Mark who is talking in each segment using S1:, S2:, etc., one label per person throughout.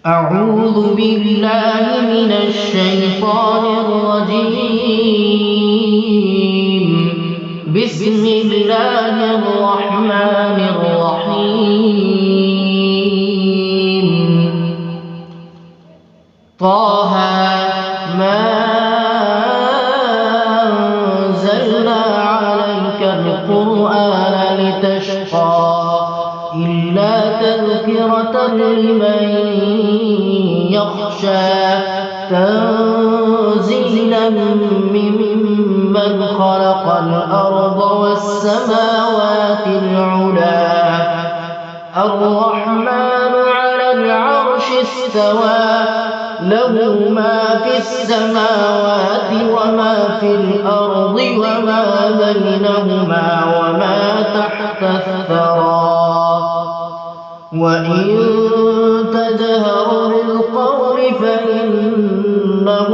S1: أعوذ بالله من الشيطان الرجيم. بسم الله الرحمن الرحيم. طه ما أنزلنا عليك القرآن لتشقى إلا تذكرة لمن يخشى تنزيلا ممن خلق الأرض والسماوات العلى الرحمن على العرش استوى له ما في السماوات وما في الأرض وما بينهما وما تحت الثرى وإن تجهر بالقول فإنه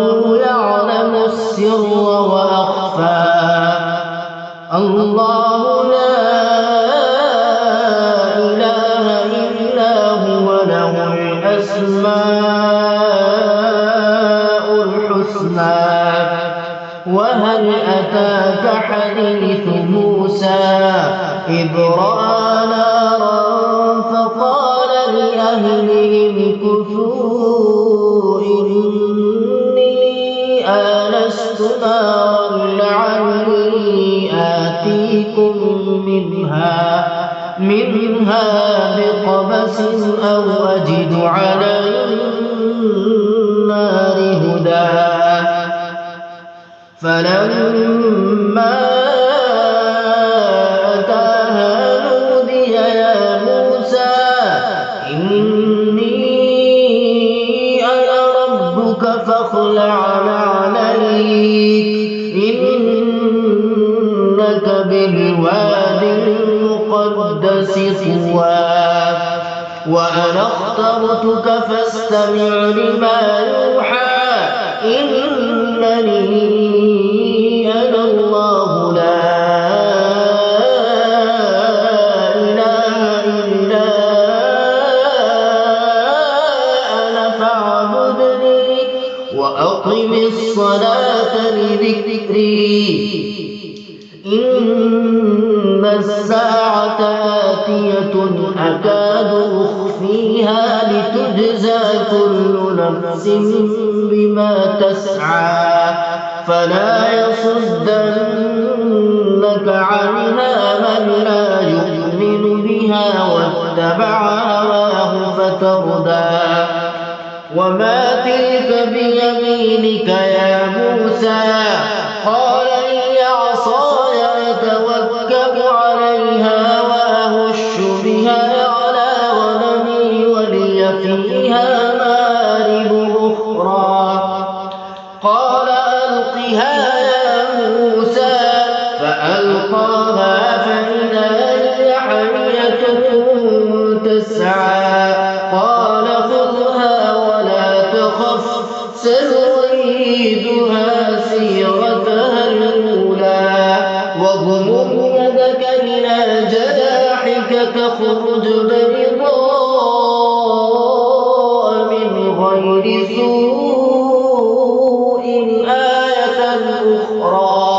S1: يعلم السر وأخفى الله لا إله إلا هو له الأسماء الحسنى. وهل أتاك حديث موسى إذ رأى نارا فقال لأهلهم كثوا إني آنست نارا لعلي آتيكم منها بقبس أو أجد على النار هدى. فلما أتاها نودي يا موسى إني أنا ربك فاخلع عليك إنك بالوادي المقدس طوى وأنا اخترتك فاستمع لما يوحى إنني أنا الله لا إله إلا أنا فاعبدني وأقم الصلاة لذكري إن الساعة آتية أكاد أخفيها لتجزى كل نفس بما تسعى فلا يصدنك عنها من لا يؤمن بها واتبع هواه فتردى. وما تلك بيمينك يا موسى قال هي عصاي أتوكل عليها وأهش بها على غنمي ولي فيها مآرب أخرى. قال ألقها يا موسى فألقاها فإذا هي حية تسعى قال خذها ولا تخف سنعيدها سيرتها الأولى واضمم يدك إلى جناحك تخرج بيضاء من غير سوء آية أخرى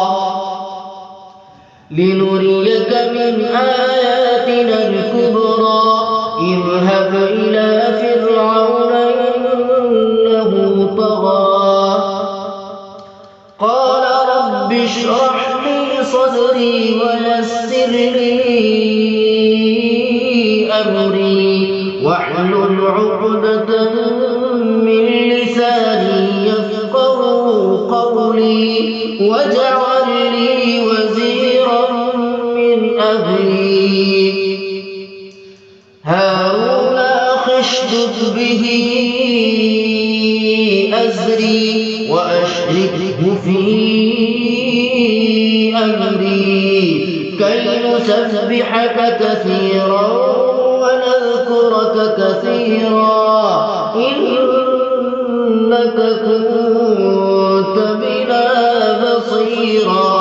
S1: لنريك من آياتنا الكبرى اذهب إلى فرعون إنه طغى. قال رب اشرح لي صدري ويسر لي أمري واحلل عقدة من لساني يفقهوا قولي واجعل لي وزيرا من أهلي هارون أخي اشدد به أزري وأشركه في أمري كي نسبحك كثيرا ونذكرك كثيرا إنك كنت بنا بصيرا.